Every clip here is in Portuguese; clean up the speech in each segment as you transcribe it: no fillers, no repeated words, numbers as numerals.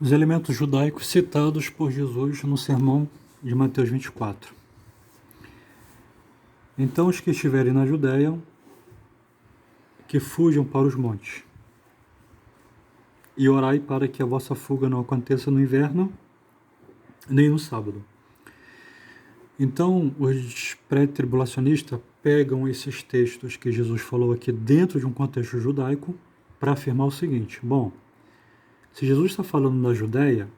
Os elementos judaicos citados por Jesus no sermão de Mateus 24. Então os que estiverem na Judéia, que fujam para os montes, e orai para que a vossa fuga não aconteça no inverno, nem no sábado. Então os pré-tribulacionistas pegam esses textos que Jesus falou aqui dentro de um contexto judaico para afirmar o seguinte: bom, se Jesus está falando da Judéia,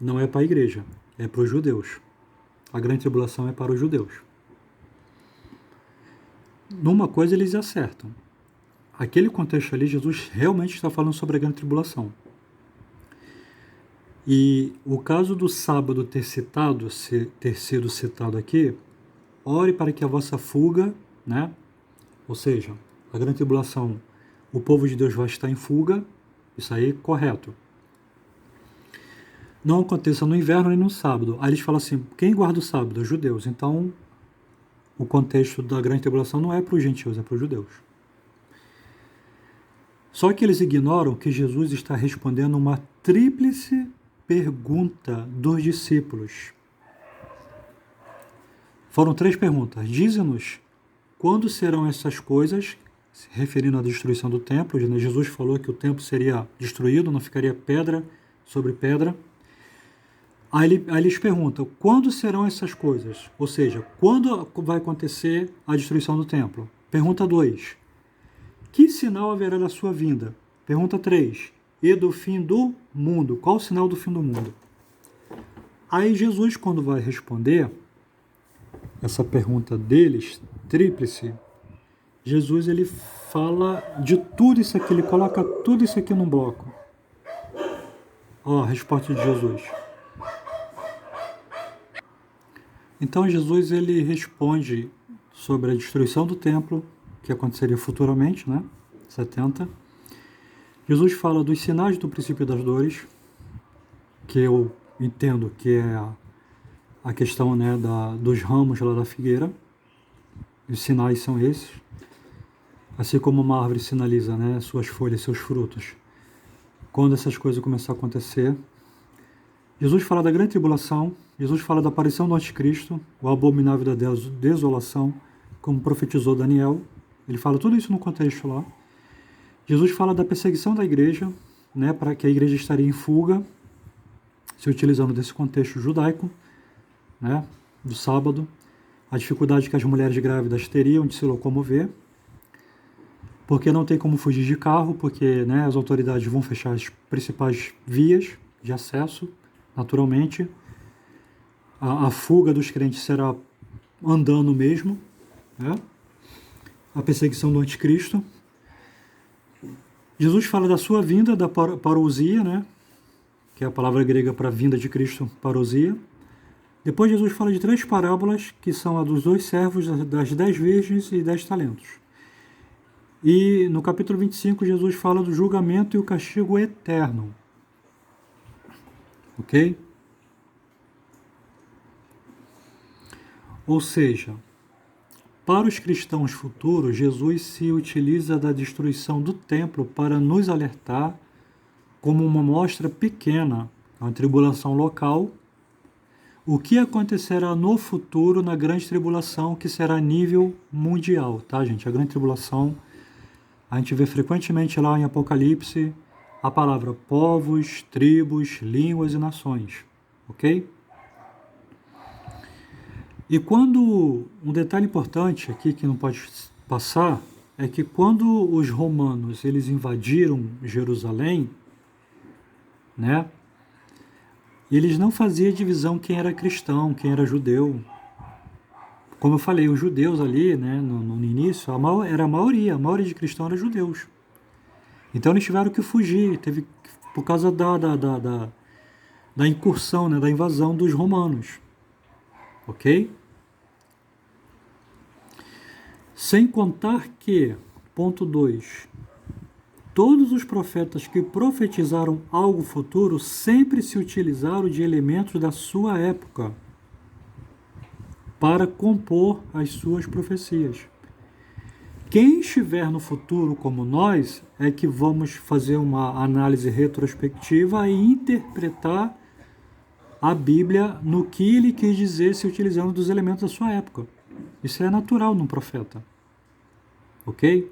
não é para a igreja, é para os judeus. A grande tribulação é para os judeus. Numa coisa eles acertam. Aquele contexto ali, Jesus realmente está falando sobre a grande tribulação. E o caso do sábado ter sido citado aqui, ore para que a vossa fuga, né? Ou seja, a grande tribulação, o povo de Deus vai estar em fuga, isso aí é correto. Não aconteça no inverno nem no sábado. Aí eles falam assim, quem guarda o sábado? Os judeus. Então, o contexto da grande tribulação não é para os gentios, é para os judeus. Só que eles ignoram que Jesus está respondendo uma tríplice pergunta dos discípulos. Foram 3 perguntas. Dize-nos quando serão essas coisas, se referindo à destruição do templo. Jesus falou que o templo seria destruído, não ficaria pedra sobre pedra. Aí eles perguntam, quando serão essas coisas? Ou seja, quando vai acontecer a destruição do templo? Pergunta 2. Que sinal haverá da sua vinda? Pergunta 3. E do fim do mundo? Qual o sinal do fim do mundo? Aí Jesus, quando vai responder essa pergunta deles, tríplice, Jesus ele fala de tudo isso aqui, ele coloca tudo isso aqui num bloco. Ó, a resposta de Jesus. Então Jesus ele responde sobre a destruição do templo, que aconteceria futuramente, né? 70. Jesus fala dos sinais do princípio das dores, que eu entendo que é a questão, né, dos ramos lá da figueira. Os sinais são esses. Assim como uma árvore sinaliza, né, suas folhas, seus frutos. Quando essas coisas começarem a acontecer, Jesus fala da grande tribulação, Jesus fala da aparição do anticristo, o abominável da desolação, como profetizou Daniel. Ele fala tudo isso no contexto lá. Jesus fala da perseguição da igreja, né, para que a igreja estaria em fuga, se utilizando desse contexto judaico, né, do sábado, a dificuldade que as mulheres grávidas teriam de se locomover, porque não tem como fugir de carro, porque, né, as autoridades vão fechar as principais vias de acesso, naturalmente. A fuga dos crentes será andando mesmo, né? A perseguição do anticristo. Jesus fala da sua vinda, da parousia, né? Que é a palavra grega para vinda de Cristo, parousia. Depois Jesus fala de 3 parábolas, que são a dos 2 servos, das 10 virgens e 10 talentos. E no capítulo 25, Jesus fala do julgamento e o castigo eterno. Ok? Ou seja, para os cristãos futuros, Jesus se utiliza da destruição do templo para nos alertar como uma amostra pequena, uma tribulação local, o que acontecerá no futuro na grande tribulação, que será a nível mundial, tá, gente? A grande tribulação, a gente vê frequentemente lá em Apocalipse a palavra povos, tribos, línguas e nações, ok? E quando, um detalhe importante aqui que não pode passar, é que quando os romanos eles invadiram Jerusalém, né, eles não faziam divisão quem era cristão, quem era judeu. Como eu falei, os judeus ali, né, no início, era a maioria de cristãos eram judeus. Então eles tiveram que fugir, por causa da incursão, né, da invasão dos romanos. Ok? Sem contar que, ponto 2, todos os profetas que profetizaram algo futuro sempre se utilizaram de elementos da sua época para compor as suas profecias. Quem estiver no futuro como nós é que vamos fazer uma análise retrospectiva e interpretar a Bíblia no que ele quis dizer se utilizando dos elementos da sua época. Isso é natural num profeta. Ok?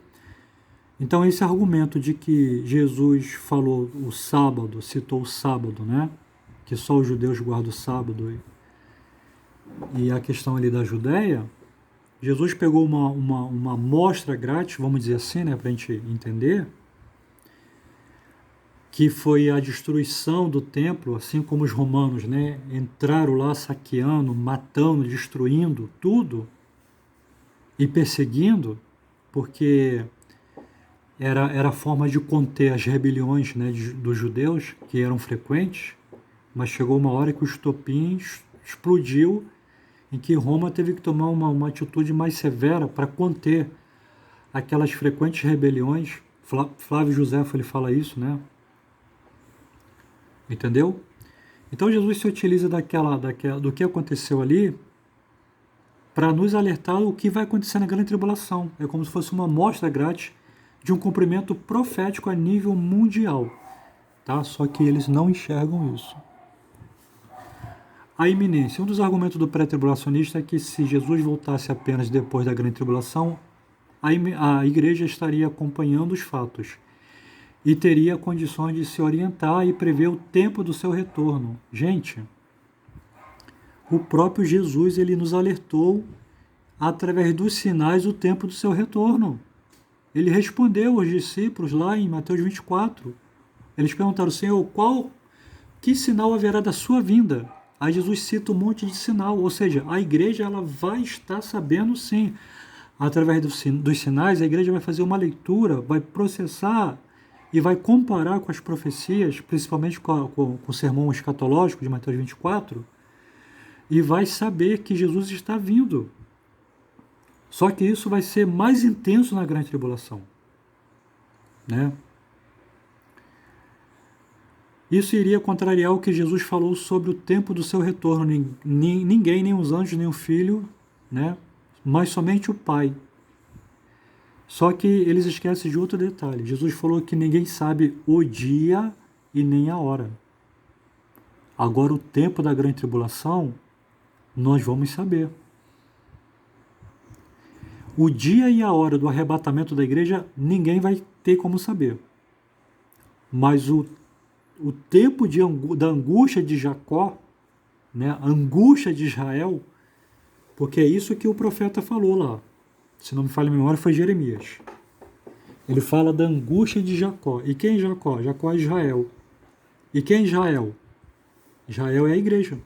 Então esse argumento de que Jesus falou o sábado, citou o sábado, né? Que só os judeus guardam o sábado e a questão ali da Judéia, Jesus pegou uma amostra grátis, vamos dizer assim, né, para a gente entender, que foi a destruição do templo, assim como os romanos, né, entraram lá saqueando, matando, destruindo tudo e perseguindo, porque era a forma de conter as rebeliões, né, dos judeus, que eram frequentes, mas chegou uma hora que o estopim explodiu, em que Roma teve que tomar uma atitude mais severa para conter aquelas frequentes rebeliões. Flávio Josefo ele fala isso, né? Entendeu? Então Jesus se utiliza do que aconteceu ali para nos alertar o que vai acontecer na grande tribulação. É como se fosse uma amostra grátis de um cumprimento profético a nível mundial, tá? Só que eles não enxergam isso. A iminência. Um dos argumentos do pré-tribulacionista é que se Jesus voltasse apenas depois da grande tribulação, a igreja estaria acompanhando os fatos e teria condições de se orientar e prever o tempo do seu retorno. Gente, o próprio Jesus ele nos alertou através dos sinais o tempo do seu retorno. Ele respondeu aos discípulos lá em Mateus 24. Eles perguntaram, Senhor, que sinal haverá da sua vinda? Aí Jesus cita um monte de sinal, ou seja, a igreja ela vai estar sabendo sim. Através dos sinais, a igreja vai fazer uma leitura, vai processar e vai comparar com as profecias, principalmente com o sermão escatológico de Mateus 24, e vai saber que Jesus está vindo. Só que isso vai ser mais intenso na grande tribulação, né? Isso iria contrariar o que Jesus falou sobre o tempo do seu retorno. Ninguém, nem os anjos, nem o Filho, né? Mas somente o Pai. Só que eles esquecem de outro detalhe. Jesus falou que ninguém sabe o dia e nem a hora. Agora, o tempo da grande tribulação, nós vamos saber. O dia e a hora do arrebatamento da igreja, ninguém vai ter como saber. Mas o tempo da angústia de Jacó, né, a angústia de Israel, porque é isso que o profeta falou lá. Se não me falha a memória, foi Jeremias. Ele fala da angústia de Jacó. E quem é Jacó? Jacó é Israel. E quem é Israel? Israel é a igreja.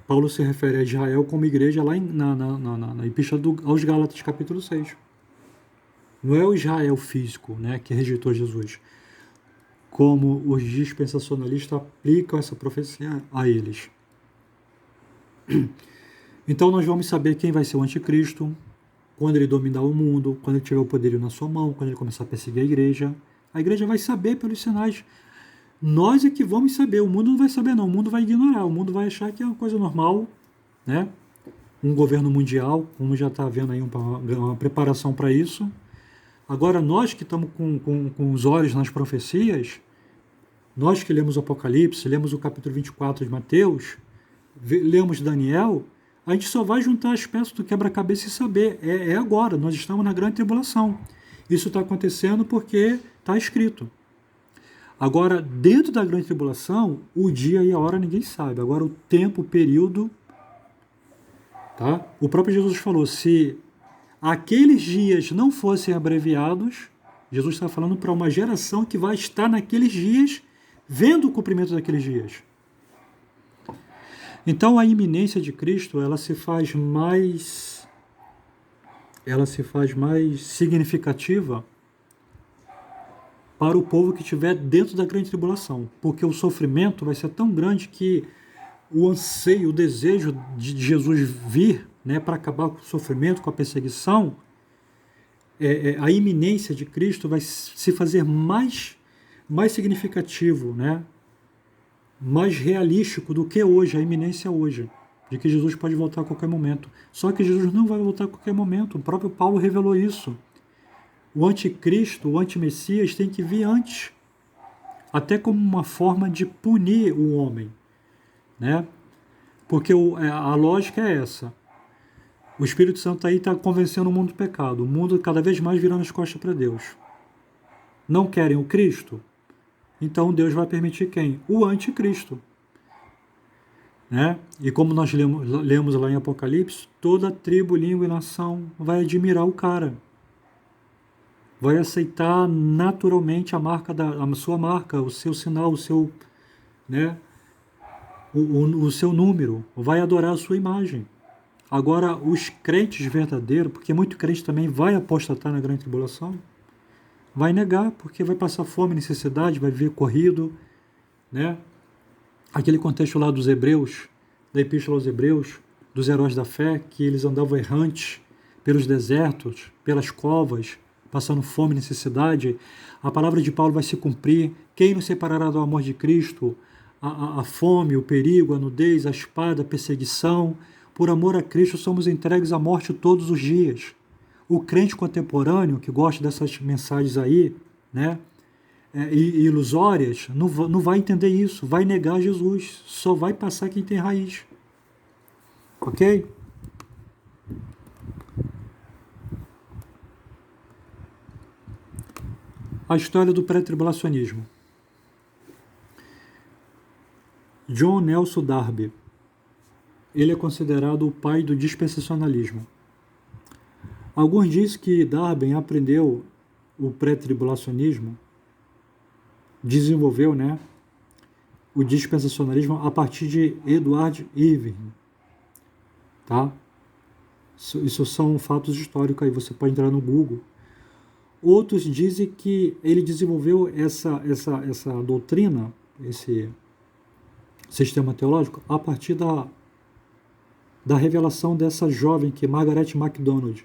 Paulo se refere a Israel como igreja lá na Epístola aos Gálatas, capítulo 6. Não é o Israel físico, né, que rejeitou Jesus, como os dispensacionalistas aplicam essa profecia a eles. Então nós vamos saber quem vai ser o anticristo, quando ele dominar o mundo, quando ele tiver o poderio na sua mão, quando ele começar a perseguir a igreja vai saber pelos sinais. Nós é que vamos saber, o mundo não vai saber não, o mundo vai ignorar, o mundo vai achar que é uma coisa normal, né? Um governo mundial, como já está havendo aí uma preparação para isso. Agora nós que estamos com os olhos nas profecias, nós que lemos o Apocalipse, lemos o capítulo 24 de Mateus, lemos Daniel, a gente só vai juntar as peças do quebra-cabeça e saber, é agora, nós estamos na grande tribulação. Isso está acontecendo porque está escrito. Agora, dentro da grande tribulação, o dia e a hora ninguém sabe. Agora, o tempo, o período, tá? O próprio Jesus falou, se aqueles dias não fossem abreviados, Jesus está falando para uma geração que vai estar naqueles dias, vendo o cumprimento daqueles dias. Então, a iminência de Cristo, ela se faz mais significativa para o povo que estiver dentro da grande tribulação, porque o sofrimento vai ser tão grande que o anseio, o desejo de Jesus vir, né, para acabar com o sofrimento, com a perseguição, a iminência de Cristo vai se fazer mais significativo, né, mais realístico do que hoje, a iminência hoje. de que Jesus pode voltar a qualquer momento. Só que Jesus não vai voltar a qualquer momento. O próprio Paulo revelou isso. O anticristo, o antimessias tem que vir antes, até como uma forma de punir o homem, né? Porque a lógica é essa. O Espírito Santo aí está convencendo o mundo do pecado. O mundo cada vez mais virando as costas para Deus. Não querem o Cristo? Então Deus vai permitir quem? O anticristo. Né? E como nós lemos lá em Apocalipse, toda tribo, língua e nação vai admirar o cara. Vai aceitar naturalmente a sua marca, o seu sinal, o seu, né, o seu número, vai adorar a sua imagem. Agora, os crentes verdadeiros, porque muito crente também vai apostatar na grande tribulação, vai negar, porque vai passar fome, necessidade, vai viver corrido, né? Aquele contexto lá dos Hebreus, da Epístola aos Hebreus, dos heróis da fé, que eles andavam errantes pelos desertos, pelas covas, passando fome e necessidade. A palavra de Paulo vai se cumprir. Quem nos separará do amor de Cristo? A fome, o perigo, a nudez, a espada, a perseguição. Por amor a Cristo somos entregues à morte todos os dias. O crente contemporâneo, que gosta dessas mensagens aí, né, ilusórias, não vai entender isso, vai negar Jesus, só vai passar quem tem raiz. Ok? A história do pré-tribulacionismo. John Nelson Darby. Ele é considerado o pai do dispensacionalismo. Alguns dizem que Darby aprendeu o pré-tribulacionismo, desenvolveu, né, o dispensacionalismo a partir de Edward Irving. Tá? Isso são fatos históricos, aí você pode entrar no Google. Outros dizem que ele desenvolveu essa doutrina, esse sistema teológico, a partir da revelação dessa jovem, que é Margaret MacDonald,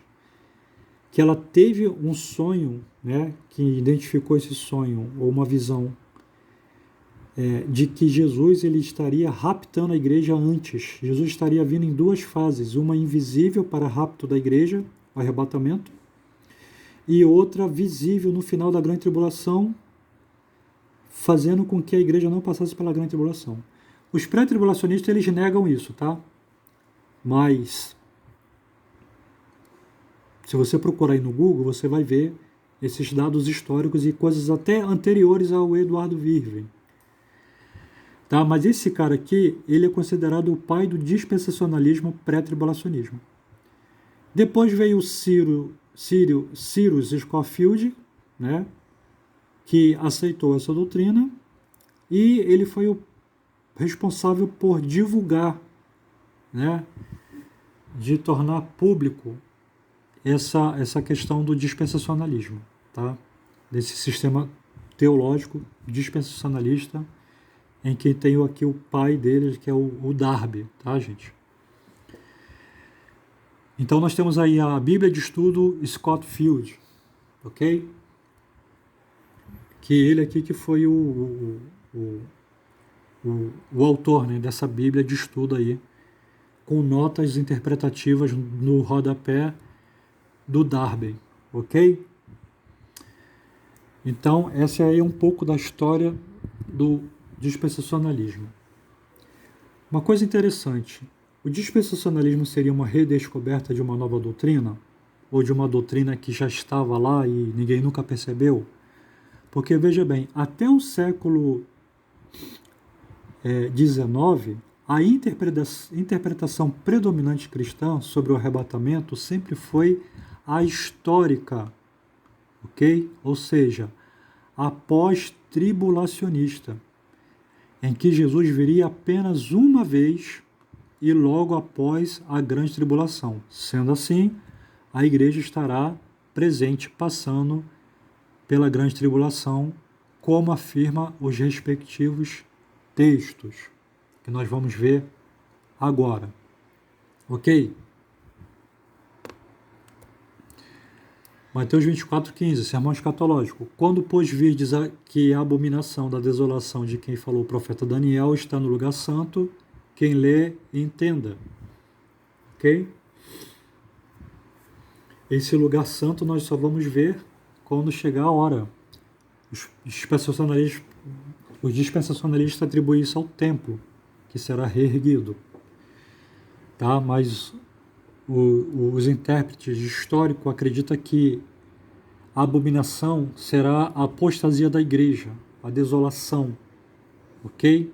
que ela teve um sonho, né, que identificou esse sonho, ou uma visão, de que Jesus ele estaria raptando a igreja antes. Jesus estaria vindo em duas fases, uma invisível para rapto da igreja, o arrebatamento, e outra visível no final da grande tribulação, fazendo com que a igreja não passasse pela grande tribulação. Os pré-tribulacionistas, eles negam isso, tá? Mas, se você procurar aí no Google, você vai ver esses dados históricos e coisas até anteriores ao Eduardo Irving. Tá? Mas esse cara aqui, ele é considerado o pai do dispensacionalismo pré-tribulacionismo. Depois veio o Cyrus Scofield, né, que aceitou essa doutrina, e ele foi o responsável por divulgar, né, de tornar público essa questão do dispensacionalismo, tá? Desse sistema teológico dispensacionalista, em que tem aqui o pai dele, que é o Darby, tá, gente? Então nós temos aí a Bíblia de Estudo Scofield, ok? Que ele aqui que foi o autor, né, dessa Bíblia de Estudo aí, com notas interpretativas no rodapé do Darby, ok? Então essa aí é um pouco da história do dispensacionalismo. Uma coisa interessante, o dispensacionalismo seria uma redescoberta de uma nova doutrina? Ou de uma doutrina que já estava lá e ninguém nunca percebeu? Porque, veja bem, até o século XIX, a interpretação predominante cristã sobre o arrebatamento sempre foi a histórica, ok? Ou seja, a pós-tribulacionista, em que Jesus viria apenas uma vez e logo após a grande tribulação. Sendo assim, a igreja estará presente, passando pela grande tribulação, como afirma os respectivos textos, que nós vamos ver agora. Ok? Mateus 24:15, sermão escatológico. Quando, pois, virdes que a abominação da desolação de quem falou o profeta Daniel está no lugar santo, Quem lê, entenda. Ok? Esse lugar santo nós só vamos ver quando chegar a hora. Os dispensacionalistas atribuem isso ao templo, que será reerguido. Tá? Mas os intérpretes históricos acreditam que a abominação será a apostasia da igreja, a desolação. Ok?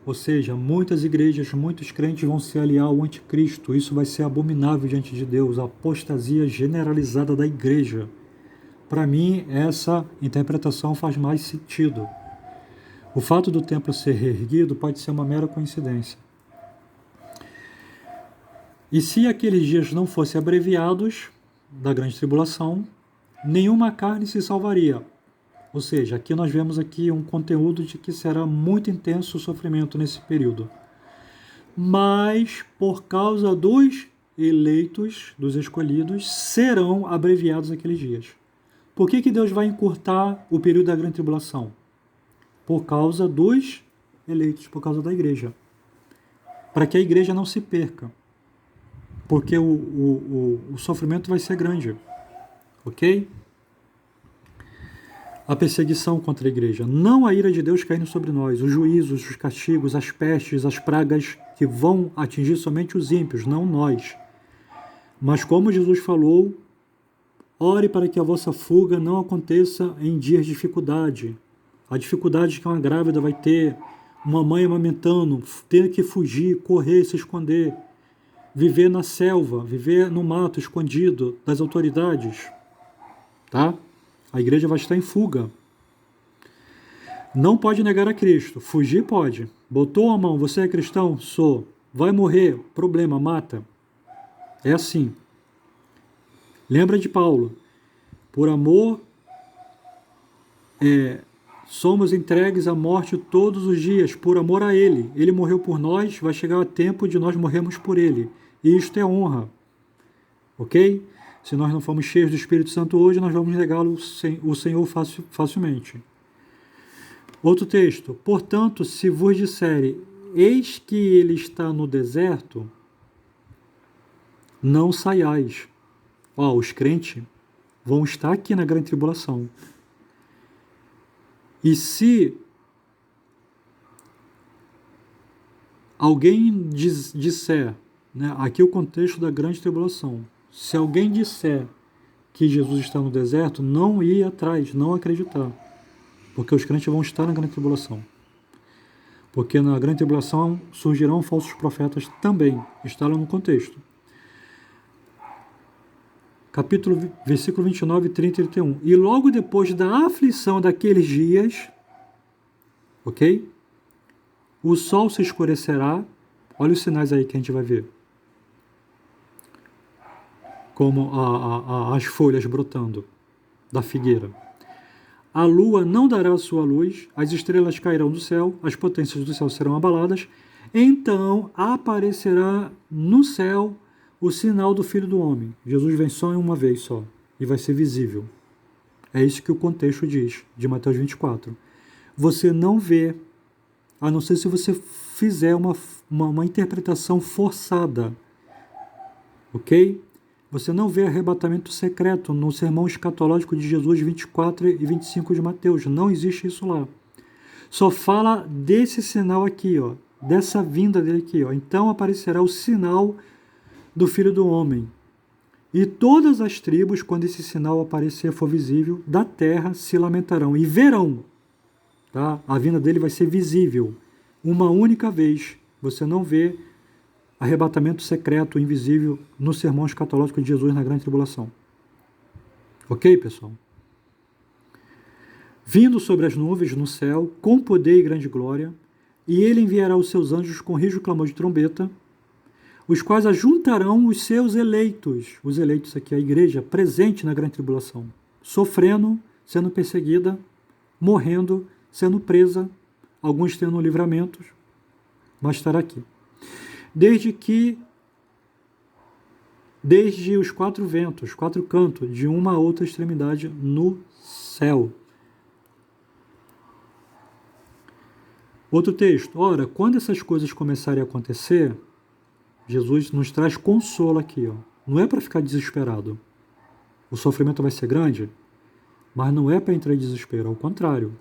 Ou seja, muitas igrejas, muitos crentes vão se aliar ao anticristo. Isso vai ser abominável diante de Deus, a apostasia generalizada da igreja. Para mim, essa interpretação faz mais sentido. O fato do templo ser reerguido pode ser uma mera coincidência. E se aqueles dias não fossem abreviados da grande tribulação, nenhuma carne se salvaria. Ou seja, aqui nós vemos aqui um conteúdo de que será muito intenso o sofrimento nesse período. Mas, por causa dos eleitos, dos escolhidos, serão abreviados aqueles dias. Por que Deus vai encurtar o período da grande tribulação? Por causa dos eleitos, por causa da igreja. Para que a igreja não se perca. Porque o sofrimento vai ser grande. Ok? A perseguição contra a igreja. Não a ira de Deus caindo sobre nós, os juízos, os castigos, as pestes, as pragas que vão atingir somente os ímpios, não nós. Mas como Jesus falou, ore para que a vossa fuga não aconteça em dias de dificuldade. A dificuldade que uma grávida vai ter, uma mãe amamentando, ter que fugir, correr, se esconder, viver na selva, viver no mato, escondido das autoridades. Tá? A igreja vai estar em fuga. Não pode negar a Cristo. Fugir pode. Botou a mão, você é cristão? Sou. Vai morrer? Problema, mata. É assim. Lembra de Paulo. Por amor, somos entregues à morte todos os dias, por amor a Ele. Ele morreu por nós, vai chegar o tempo de nós morrermos por Ele. E isto é honra. Ok? Se nós não formos cheios do Espírito Santo hoje, nós vamos negá-lo o Senhor facilmente. Outro texto. Portanto, se vos disserem, eis que ele está no deserto, não saiais. Os crentes vão estar aqui na grande tribulação. E se alguém disser, né, aqui é o contexto da grande tribulação, se alguém disser que Jesus está no deserto, não ir atrás, não acreditar. Porque os crentes vão estar na grande tribulação. Porque na grande tribulação surgirão falsos profetas também. Está lá no contexto. Versículo 29, 30 e 31. E logo depois da aflição daqueles dias, ok? O sol se escurecerá. Olha os sinais aí que a gente vai ver. Como as folhas brotando da figueira. A lua não dará a sua luz, as estrelas cairão do céu, as potências do céu serão abaladas, então aparecerá no céu o sinal do Filho do Homem. Jesus vem só em uma vez só, e vai ser visível. É isso que o contexto diz, de Mateus 24. Você não vê, a não ser se você fizer uma interpretação forçada, ok? Você não vê arrebatamento secreto no sermão escatológico de Jesus 24 e 25 de Mateus. Não existe isso lá. Só fala desse sinal aqui, dessa vinda dele aqui. Então aparecerá o sinal do Filho do Homem. E todas as tribos, quando esse sinal aparecer, for visível, da terra se lamentarão e verão. Tá? A vinda dele vai ser visível. Uma única vez. Você não vê arrebatamento secreto, invisível, no sermão escatológico de Jesus na grande tribulação. Ok, pessoal? Vindo sobre as nuvens no céu, com poder e grande glória, e ele enviará os seus anjos com rijo clamor de trombeta, os quais ajuntarão os seus eleitos. Os eleitos aqui, a igreja, presente na grande tribulação, sofrendo, sendo perseguida, morrendo, sendo presa, alguns tendo livramentos, mas estará aqui. Desde os quatro ventos, quatro cantos, de uma a outra extremidade no céu. Outro texto. Ora, quando essas coisas começarem a acontecer, Jesus nos traz consolo aqui. Ó. Não é para ficar desesperado. O sofrimento vai ser grande, mas não é para entrar em desespero. Ao contrário.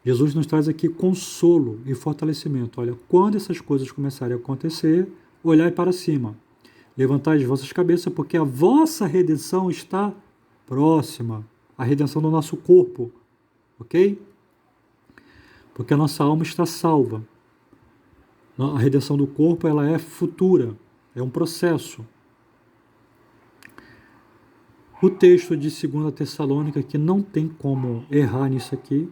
Jesus nos traz aqui consolo e fortalecimento. Olha, quando essas coisas começarem a acontecer, olhai para cima. Levantai as vossas cabeças, porque a vossa redenção está próxima. A redenção do nosso corpo. Ok? Porque a nossa alma está salva. A redenção do corpo, ela é futura. É um processo. O texto de 2 Tessalônica, que não tem como errar nisso aqui,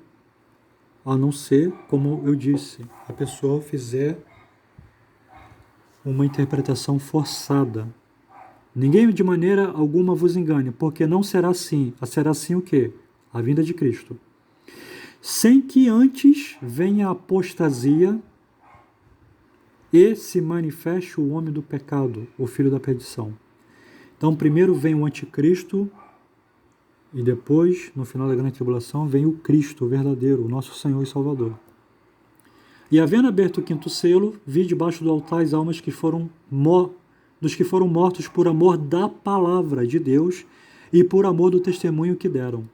a não ser, como eu disse, a pessoa fizer uma interpretação forçada. Ninguém de maneira alguma vos engane, porque não será assim. Será assim o quê? A vinda de Cristo. Sem que antes venha a apostasia e se manifeste o homem do pecado, o filho da perdição. Então, primeiro vem o anticristo e depois, no final da grande tribulação, vem o Cristo, o verdadeiro, o nosso Senhor e Salvador. E havendo aberto o quinto selo, vi debaixo do altar as almas dos que foram mortos por amor da palavra de Deus e por amor do testemunho que deram.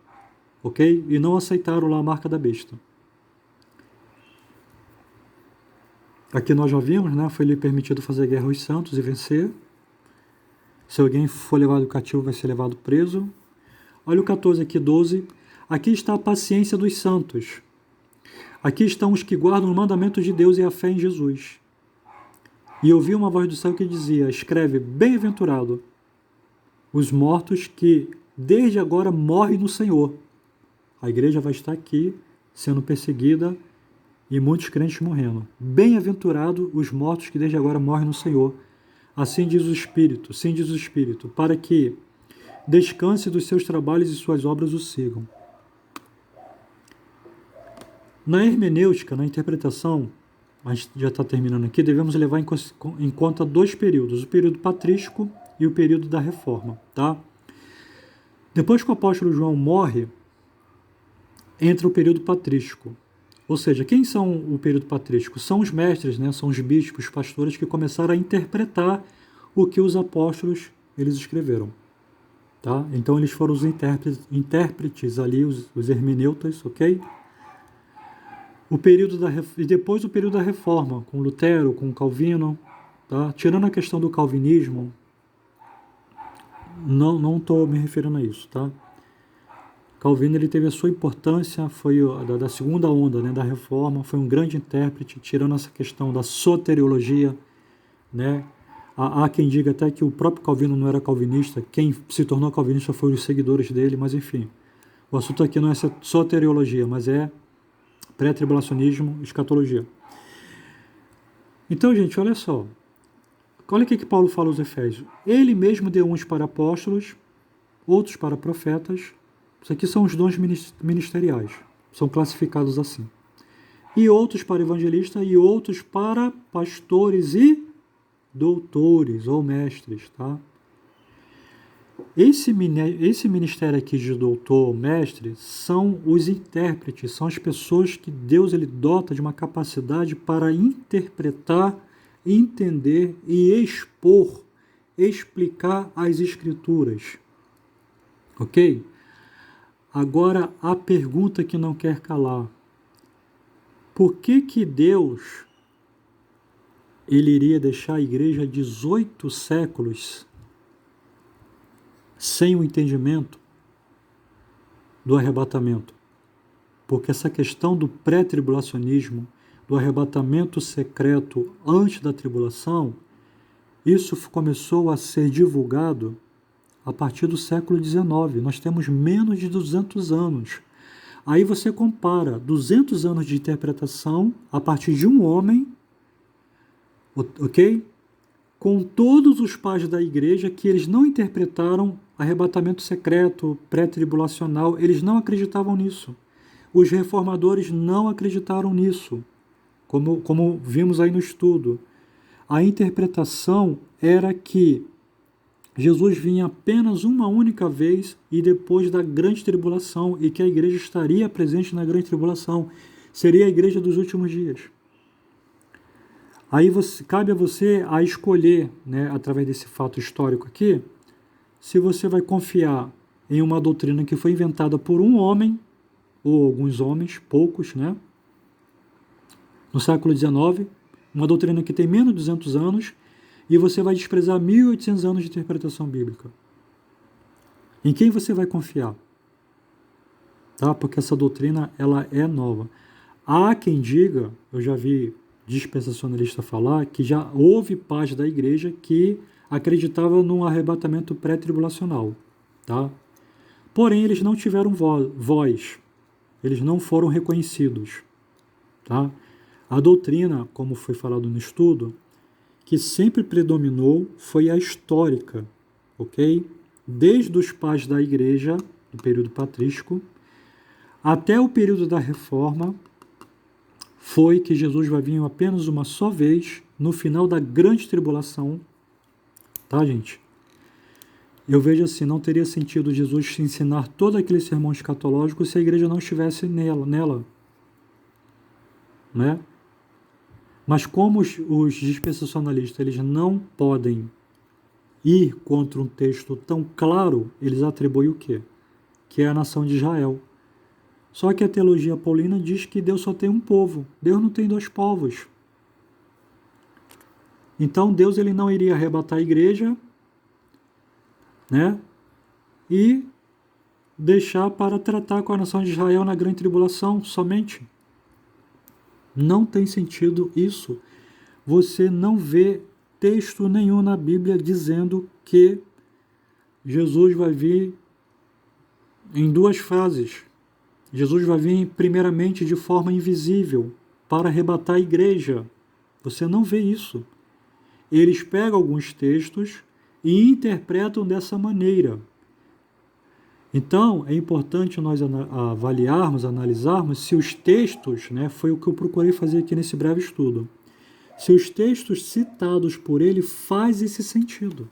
Ok? E não aceitaram lá a marca da besta. Aqui nós já vimos, né? Foi lhe permitido fazer guerra aos santos e vencer. Se alguém for levado cativo, vai ser levado preso. Olha o 14 aqui, 12. Aqui está a paciência dos santos. Aqui estão os que guardam o mandamento de Deus e a fé em Jesus. E ouvi uma voz do céu que dizia, escreve, bem-aventurado os mortos que desde agora morrem no Senhor. A igreja vai estar aqui sendo perseguida e muitos crentes morrendo. Bem-aventurado os mortos que desde agora morrem no Senhor. Assim diz o Espírito, para que descanse dos seus trabalhos e suas obras o sigam. Na hermenêutica, na interpretação, a gente já está terminando aqui, devemos levar em conta dois períodos, o período patrístico e o período da reforma. Tá? Depois que o apóstolo João morre, entra o período patrístico. Ou seja, quem são o período patrístico? São os mestres, né? São os bispos, os pastores que começaram a interpretar o que os apóstolos eles escreveram. Tá? Então eles foram os intérpretes ali, os hermeneutas, ok? E depois o período da reforma, com Lutero, com Calvino. Tá? Tirando a questão do calvinismo, não estou me referindo a isso. Tá? Calvino ele teve a sua importância, foi da segunda onda, né, da reforma, foi um grande intérprete, tirando essa questão da soteriologia. Né? Há quem diga até que o próprio Calvino não era calvinista, quem se tornou calvinista foram os seguidores dele, mas enfim. O assunto aqui não é soteriologia, mas é pré-tribulacionismo, escatologia. Então, gente, olha só. Olha o que Paulo fala aos Efésios. Ele mesmo deu uns para apóstolos, outros para profetas. Isso aqui são os dons ministeriais. São classificados assim. E outros para evangelistas e outros para pastores e doutores ou mestres. Tá? Esse ministério aqui de doutor ou mestre são os intérpretes, são as pessoas que Deus ele dota de uma capacidade para interpretar, entender e explicar as escrituras. Ok? Agora, a pergunta que não quer calar. Por que Deus ele iria deixar a igreja 18 séculos sem o entendimento do arrebatamento? Porque essa questão do pré-tribulacionismo, do arrebatamento secreto antes da tribulação, isso começou a ser divulgado a partir do século XIX. Nós temos menos de 200 anos. Aí você compara 200 anos de interpretação a partir de um homem, ok? Com todos os pais da igreja que eles não interpretaram arrebatamento secreto, pré-tribulacional, eles não acreditavam nisso. Os reformadores não acreditaram nisso, como vimos aí no estudo. A interpretação era que Jesus vinha apenas uma única vez e depois da grande tribulação, e que a igreja estaria presente na grande tribulação. seria a igreja dos últimos dias. Aí cabe a você a escolher, né, através desse fato histórico aqui, se você vai confiar em uma doutrina que foi inventada por um homem, ou alguns homens, poucos, né, no século XIX, uma doutrina que tem menos de 200 anos, e você vai desprezar 1.800 anos de interpretação bíblica. Em quem você vai confiar? Tá? Porque essa doutrina ela é nova. Há quem diga, eu já vi dispensacionalista falar, que já houve parte da igreja que acreditava num arrebatamento pré-tribulacional. Tá? Porém, eles não tiveram voz, eles não foram reconhecidos. Tá? A doutrina, como foi falado no estudo, que sempre predominou foi a histórica, ok? Desde os pais da igreja, do período patrístico, até o período da reforma, foi que Jesus vai vir apenas uma só vez, no final da grande tribulação. Tá, gente? Eu vejo assim, não teria sentido Jesus ensinar todo aquele sermão escatológico se a igreja não estivesse nela. Né? Mas como os dispensacionalistas eles não podem ir contra um texto tão claro, eles atribuem o quê? Que é a nação de Israel. Só que a teologia paulina diz que Deus só tem um povo. Deus não tem dois povos. Então Deus ele não iria arrebatar a igreja, né? E deixar para tratar com a nação de Israel na grande tribulação somente. Não tem sentido isso. Você não vê texto nenhum na Bíblia dizendo que Jesus vai vir em duas fases. Jesus vai vir primeiramente de forma invisível para arrebatar a igreja. Você não vê isso. Eles pegam alguns textos e interpretam dessa maneira. Então, é importante nós avaliarmos, analisarmos se os textos, né, foi o que eu procurei fazer aqui nesse breve estudo, se os textos citados por ele fazem esse sentido.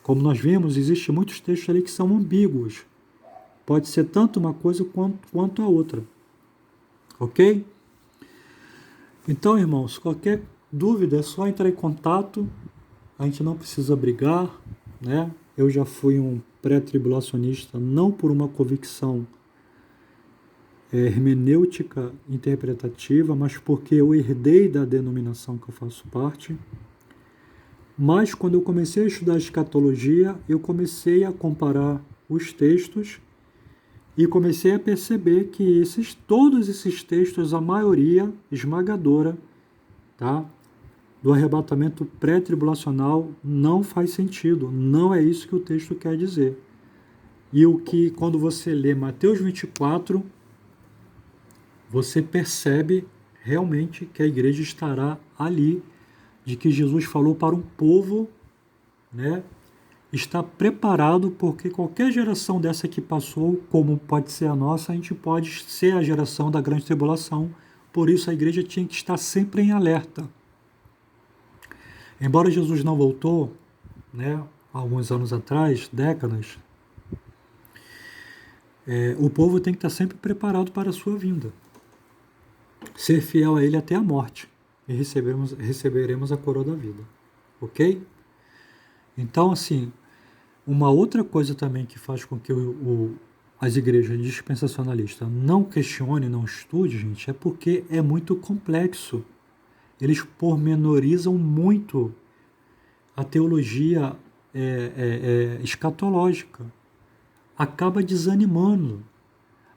Como nós vimos, existem muitos textos ali que são ambíguos. Pode ser tanto uma coisa quanto a outra. Ok? Então, irmãos, qualquer dúvida é só entrar em contato. A gente não precisa brigar, né? Eu já fui um pré-tribulacionista, não por uma convicção hermenêutica interpretativa, mas porque eu herdei da denominação que eu faço parte. Mas quando eu comecei a estudar escatologia, eu comecei a comparar os textos e comecei a perceber que todos esses textos, a maioria esmagadora, tá, do arrebatamento pré-tribulacional não faz sentido. Não é isso que o texto quer dizer. E o que, quando você lê Mateus 24, você percebe realmente que a igreja estará ali, de que Jesus falou para um povo, né, está preparado, porque qualquer geração dessa que passou, como pode ser a nossa, a gente pode ser a geração da grande tribulação. Por isso a igreja tinha que estar sempre em alerta. Embora Jesus não voltou, né, alguns anos atrás, décadas, o povo tem que estar sempre preparado para a sua vinda. Ser fiel a ele até a morte. E receberemos a coroa da vida. Ok? Então, assim, uma outra coisa também que faz com que as igrejas dispensacionalistas não questionem, não estudem, gente, é porque é muito complexo. Eles pormenorizam muito a teologia escatológica. Acaba desanimando.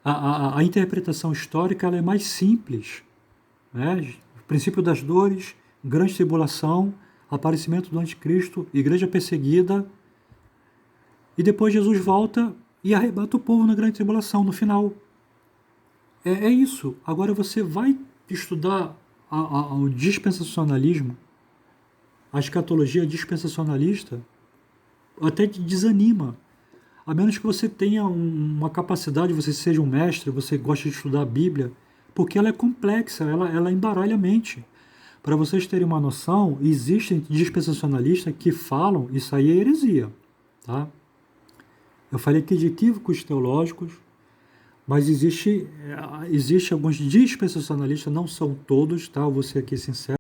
A interpretação histórica ela é mais simples. Né? O princípio das dores, grande tribulação, aparecimento do anticristo, igreja perseguida, e depois Jesus volta e arrebata o povo na grande tribulação, no final. É isso. Agora você vai estudar o dispensacionalismo, a escatologia dispensacionalista, até te desanima. A menos que você tenha uma capacidade, você seja um mestre, você gosta de estudar a Bíblia, porque ela é complexa, ela embaralha a mente. Para vocês terem uma noção, existem dispensacionalistas que falam, isso aí é heresia. Tá? Eu falei aqui de equívocos teológicos, Mas existe alguns dispensacionalistas, não são todos, tá? Eu vou ser aqui sincero.